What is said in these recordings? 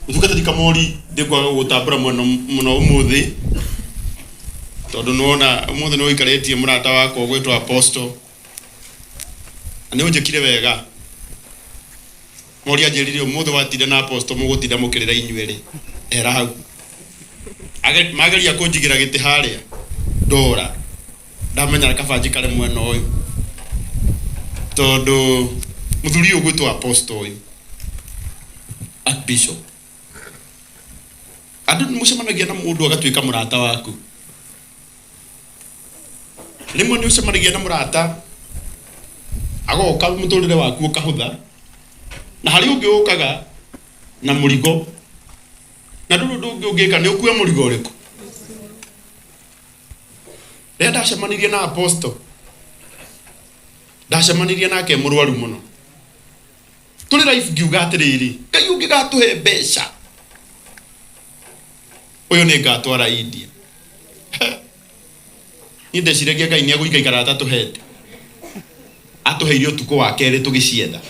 Utukata dikamori dekwa gutambura muno umuthi tondu nona umuthi no ikaretie murata wako gwitwa Apostle ani unjekire wega mori anjirire umuthi watinde na Apostle mugutinda mukirira inyuere era hau mageria kunjigira giti haria ndora ndamenya kabanji kare mwena uyu tondu muthuri uyu gwitwa Apostle uyu Archbishop andu mucemanagia na mundu agatuika murata waku rimwe ni ucemanagia na murata agoka muturire waku ukahutha na hari ungi ukaga na murigo na ndu ungi ungika ni ukue murigo uriku ndacemanirie na Apostle ndacemanirie nake murwaru muno tuli life giuga atiriri Ngai ungi gatuhe mbeca uyu ni ngatwara India ni ndeciragia Ngai ni agũikaikara atatuhete atuheire utuko wa keri tugicietha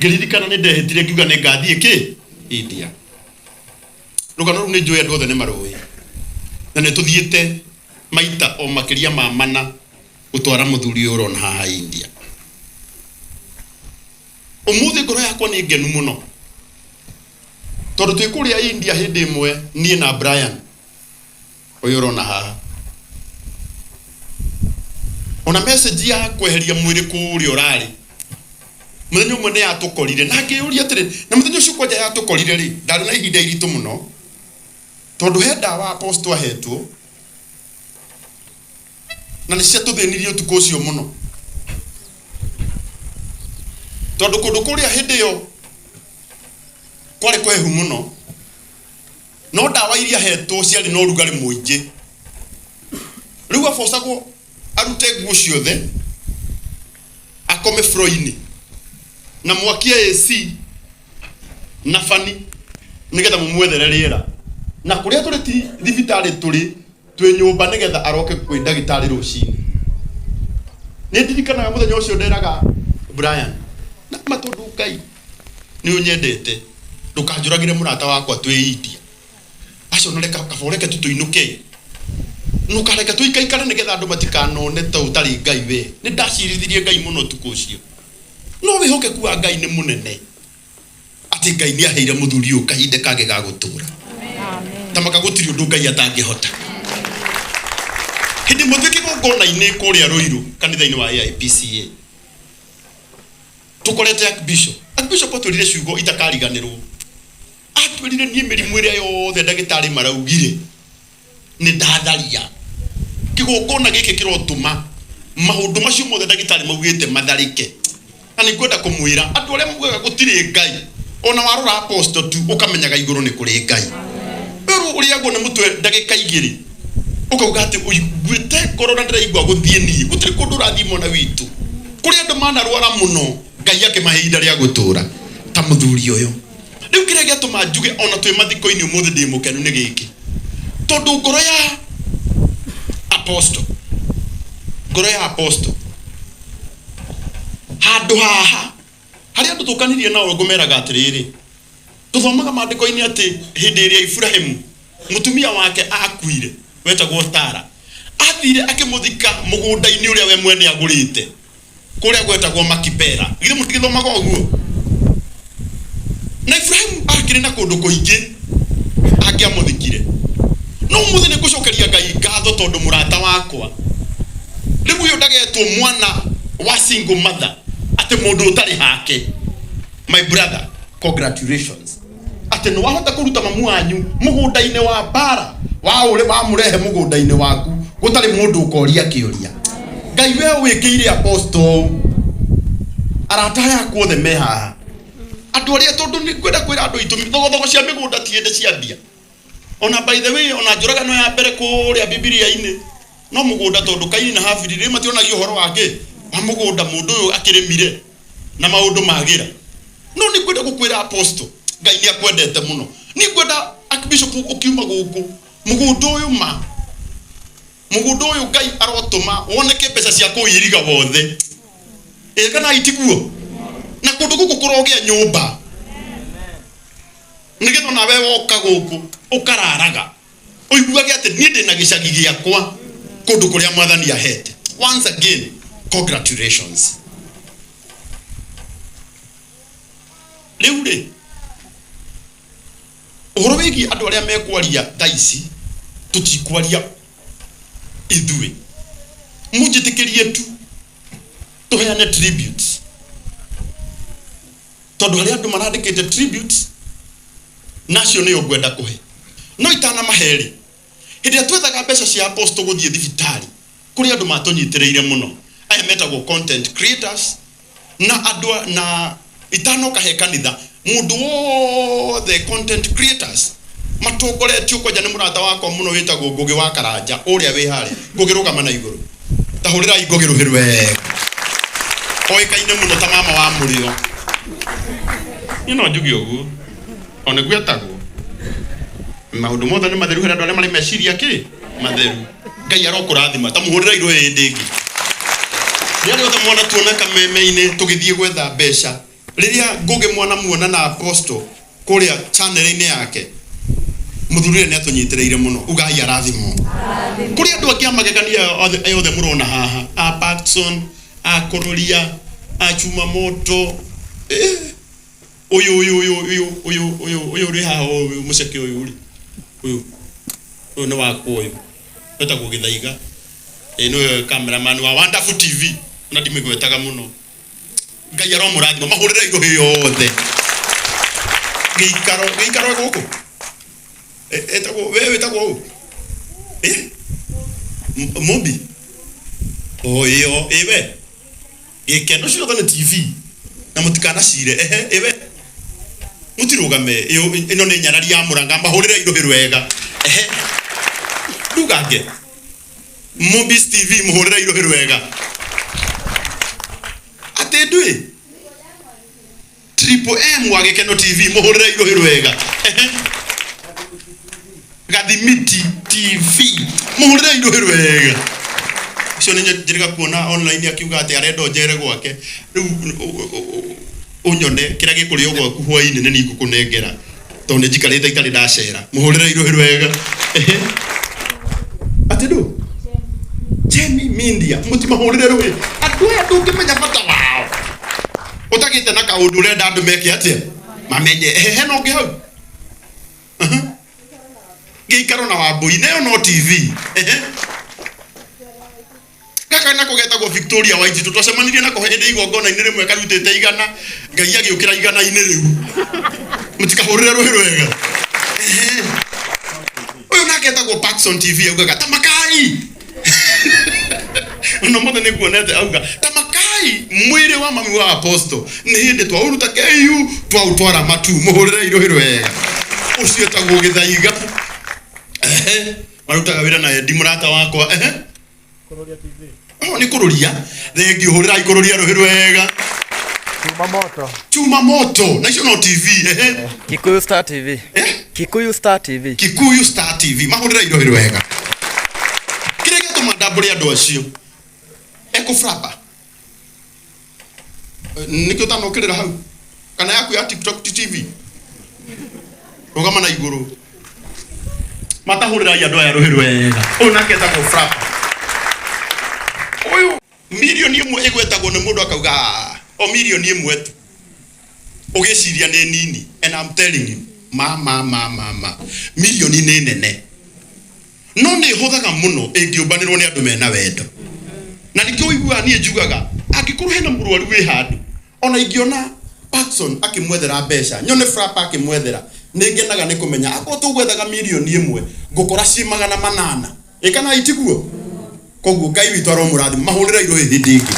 ngiririkana ni ndehitire ngiuga ni ngathie ki India rugano ni njui andu othe ni marui na ni tuthiete maita o makiria ma mana gutwara muthuri uyu urona haha India umuthi ngoro yakwa ni ngenu muno tondu twi kuria India hindi imwe nie na Brian uyu urona haha ona message ya kweheria mwiri kuria urari muthenya umwe ni atukorire na ngiuria atiri na muthenya ucio kwanja yatukorire ri ndari na ihinda iritu muno tondu he ndawa Apostle ahetwo na ni cia tuthinirie utuko ucio muno tondu kundu kuria hindi yo kwari kwehu muno no ndawa iria hetwo ciari no rugari muingi riu afosagwo arute nguo ciothe akome floini na mwakia AC na fani nigetha mumwethere riera na kuria tuli thibitari tuli twi nyumba nigetha aroke kwi ndagitari rucini ni ndirikanaga muthenya ucio nderaga Brian na matondu Ngai ni unyendete ndukanjuragire murata wakwa twi India acio no reka kaboreke tutuinuke nukareka tuikaikara nigetha andu matikanone ta utari Ngai we ni ndacirithirie Ngai muno tukucio no wihoke kuwa Ngai ni munene ati Ngai ni aheire muthuri uyu kahinde kage ga gutura amen tamaka gutiri undu Ngai atangihota hindi muthiki gongona ine kuria Ruiru kanitha-ini wa AIPCA tukorete Archbishop atwirire ciugo itakariganirwo atwirire nie mirimu iria yothe ndagitari maraugire ni ndatharia kigongona giki kirotuma maundu macio mothe ndagitari maugite matharike na ni kwenda kumwira andu aria mugega gutiri Ngai ona warora Apostle tu ukamenyaga iguru ni kuri Ngai pero uria go na mutwe ndagika igiri ukauga ati uiguite korona ndiraigwa guthie ni gutiri kundu rathimo na witu kuri andu mana rwara muno Ngai yake mahinda ria gutura ta muthuri uyu riu kire giatuma njuge ona twi mathiko-ini umuthi ndi mukenu ni giki tondu ngoro ya Apostle handu haha hari andu tukanirie nao ngumeraga atiriri tuthomaga maandiko-ini ati hindi iria Ibrahimu mutumia wake akuire wetagwo Tara athire akimuthika mugunda-ini uria we mwene agurite kuria gwetagwo Makipela githe mutigithomaga uguo na Ibrahimu akiri na kundu kuingi akiamuthikire no muthi ni gucokeria Ngai ngatho tondu murata wakwa riu uyu ndagetwo mwana wa single mother ati mundu utari hake my brother congratulations ati no wahota kuruta mamu wanyu mugunda-ini wa bara wa murehe mugunda-ini waku gutari mundu ukoria kiuria Ngai we wikire Apostle arata yakwo the meha andu aria tondu ni kwenda kwira andu itu thogo cia migunda tiende ciambia ona by the way ona njuragano ya mbere kuria Biblia-ini no mugunda tondu Kaini na Habili ri mationagia uhoro wake wa mugunda mundu uyu akirimire na maundu magira no ni kwenda gukwira Apostle Ngai ni akwendete muno ni kwenda Archbishop ukiuma guku mugunda uyu Ngai arotuma woneke pesa cia kuiriga wothe kana itiguo na kundu guku kurogea nyumba nigetho nawe woka guku ukararaga uiguage ati ni ndi na gicagi giakwa kundu kuria mwathani ahete. Once again, congratulations. Riu uhoro wigi andu aria mekwaria taici tutikwaria ithui munjitikirie tu tuheane tributes tondu aria andu marandikite tributes nacio ni ugwenda kuhe no itana maheri hindi atwethaga mbeca cia apostle guthie thibitari kuri andu matunyitireire muno aya metagwo content creators na andu na itano kahe kanitha mundu the content creators matongoretio koja ni murata wakwa muno witagwo Ngugi wa Karanja uria wi hare Ngugi rugama na iguru tahurira Ngugi ruhirwe oikaine muno ta mama wa murio ino njugi ugu one gwetagwo maundu mothe ni matheru hera andu aria mari meciria ki matheru Ngai arokurathima ta muhurira iru ndingi ni othe mwana tuona kameme-ini tugithie gwetha mbeca riria Ngugi mwana muona na apostle kuria channel-ini yake muthurire ni atunyitireire muno ugai arathimo kuri andu angi amagegania othe murona haha a Paxson a Kororia a Chuma Moto uyu ri haha uyu muceke uyu ni wakwa uyu etagwo Githaiga no cameraman wa Wonderful TV na ndimigwetaga muno Ngai aromurathima mahurire igo yothe gikaro guku etagwo wewe etagwo Mobi oyo ewe gikendo cio thone TV na mutikana cire ewe mutirugame ino ni nyarari ya muranga mahurire igo hirwega ndugage Mobi TV muhurire igo hirwega atendwe Triple M wa Gikeno TV muhurire igo hirwega Gathimiti TV muhurire igo hirwega cio ni njiriga kuona online akiuga ati arenda njere gwake riu unyone kira gikurio gwaku hwaini ni nigukunengera tondu njikarite itari ndacera muhurire igo hirwega atendu Jamie Media mutima hurire rwe andu aya ndungimenya bata wao utagite na kaundu urenda andu meke atia mamenye no ngi hau gikaro na Wambui nayo no TV kaka na kugetagwo Victoria White tutacemanirie na kuhende igongona ini rimwe karutite igana Ngai agiukira igana ini riu mutikahurire rwe rwega uyu naketagwo Paxson TV augaga tamakai no mothe ni kuonete auga tamakai mwire wa mami wa apostle ni hindi twauruta KU twautwara matu muhurire irohi rwega ucio etagwo Githaiga marutaga wira na Eddie murata wakwa Kororia TV ni Kororia thengio hurira ikororia rohi rwega Chuma Moto National TV Kikuyu Star TV Kikuyu Star TV Kikuyu Star TV mahurira irohi rwega kirege tumandambure andu acio eko frapa nikio tano kirira hau kana yaku ya TikTok TV rugama na iguru matahurira ya ndoya rohi rwega ona ketagwo frapa uyu milioni imwe igwetagwo ni mundu akauga o milioni imwe tu ugiciria ni nini and I'm telling you ma milioni ni nene no ni huthaga muno ingiumbanirwo ni andu mena wendo na nikio igua ni njugaga angikuru hena murwaru wi handu ona ingiona Paxson akimwethera mbeca nyone frapa akimwethera ningenaga ni kumenya akwo tugwethaga milioni imwe ngukora ci 800 ikana itiguo koguo Ngai witu aromurathi mahurira irohi hindingi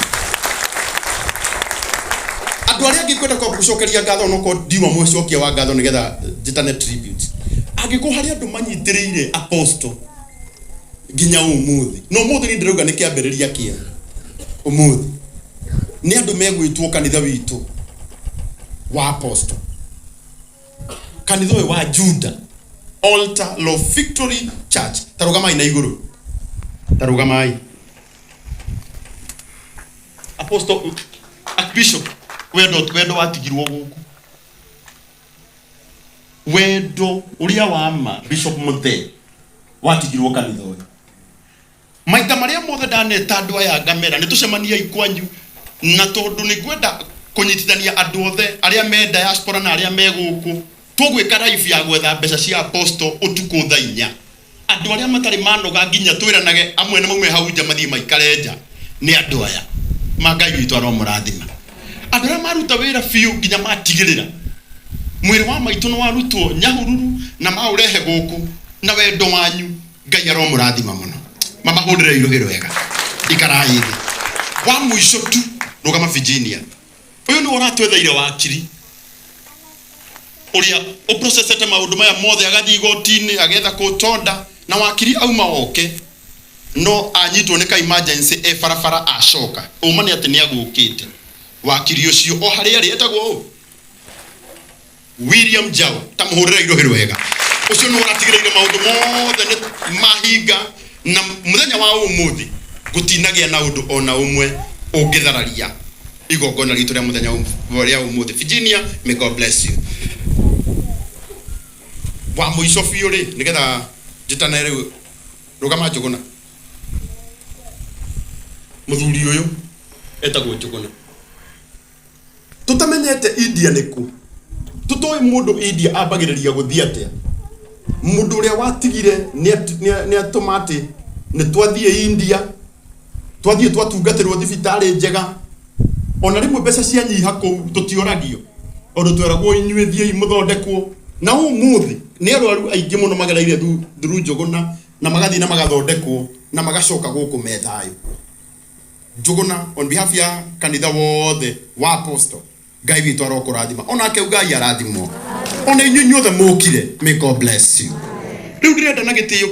andu aria ngikwenda kwa gucokeria ngatho no ko ndiwa mwicokia wa ngatho nigetha jitane tribute angiko hari andu manyitireire apostle ginya umuthi no muthi ni ndiruga ni kiambiriria kia umuthi ni andu megwitwo kanitha witu wa apostle kanitha wa Juda Altar of Victory Church tarugamai na iguru tarugamai apostle Archbishop wendo watigirwo guku wendo uria wama Bishop Muthe watigirwo kanitha uyu maita maria mothe ndaneta andu aya ngamera nitucemania ikwanyu na tondu ni gwenda kunyitithania andu othe aria me diaspora na aria me guku tugwika live ya gwetha mbeca cia apostle utuku thaa 4 andu aria matari manoga nginya twiranage amwe na maume hau nja mathie maikare nja ni andu aya Ngai witũ aromũrathima andu aria maruta wira biũ nginya matigirira mwiri wa maitu no warutwo nyahururu na maurehe guku na wendo wanyu Ngai aromũrathima muno mama hũndĩre iruhĩro wega ikarai thĩ wa mũico tu rũgama Virginia uyu ni ũratwetheire wakiri uria uprocessete maundu maya mothe agathii igoti-inĩ agetha kũtonda na wakiri auma oke no anyitwo nĩ ka emergency barabara acoka uma nĩ atĩ nĩ agũkĩte wakiri ũcio o harĩa arĩ etagwo William Jao tamũhũrĩra iruhĩro wega ucio nĩ ũratigĩrĩire maundu mothe nĩ mahinga na muthenya wa ũmũthĩ gũtinagĩa na ũndũ ona ũmwe ũngĩthararia igongona ritũ rĩa muthenya wa ũmũthĩ Virginia, may God bless you. Wa mũico biũ rĩ nĩgetha njĩtane rĩu rũgama Njũgũna mũthuri ũyũ etagwo Njũgũna tutamenyete India nĩkũ tutoĩ mũndũ India ambagĩrĩria gũthiĩ atĩa mũndũ ũrĩa watigire nĩ atomati nĩ twathie India twathie twatungatĩrwo thibitarĩ njega ona rĩmwe mbeca cia nyiha kũu tũtioragio ũndũ tweragwo inyuĩ thiĩ mũthondekwo na ũmũthĩ nĩ arwaru aingĩ mũno magereire through Njũgũna na magathiĩ na magathondekwo na magacoka gũkũ me thayũ Njũgũna on behalf ya kanitha wothe wa apostle Ngai witũ arokũrathima onake Ngai arathimwo ona inyuĩ inyuothe mũkire may God bless you rĩu ndĩrenda na gĩtĩo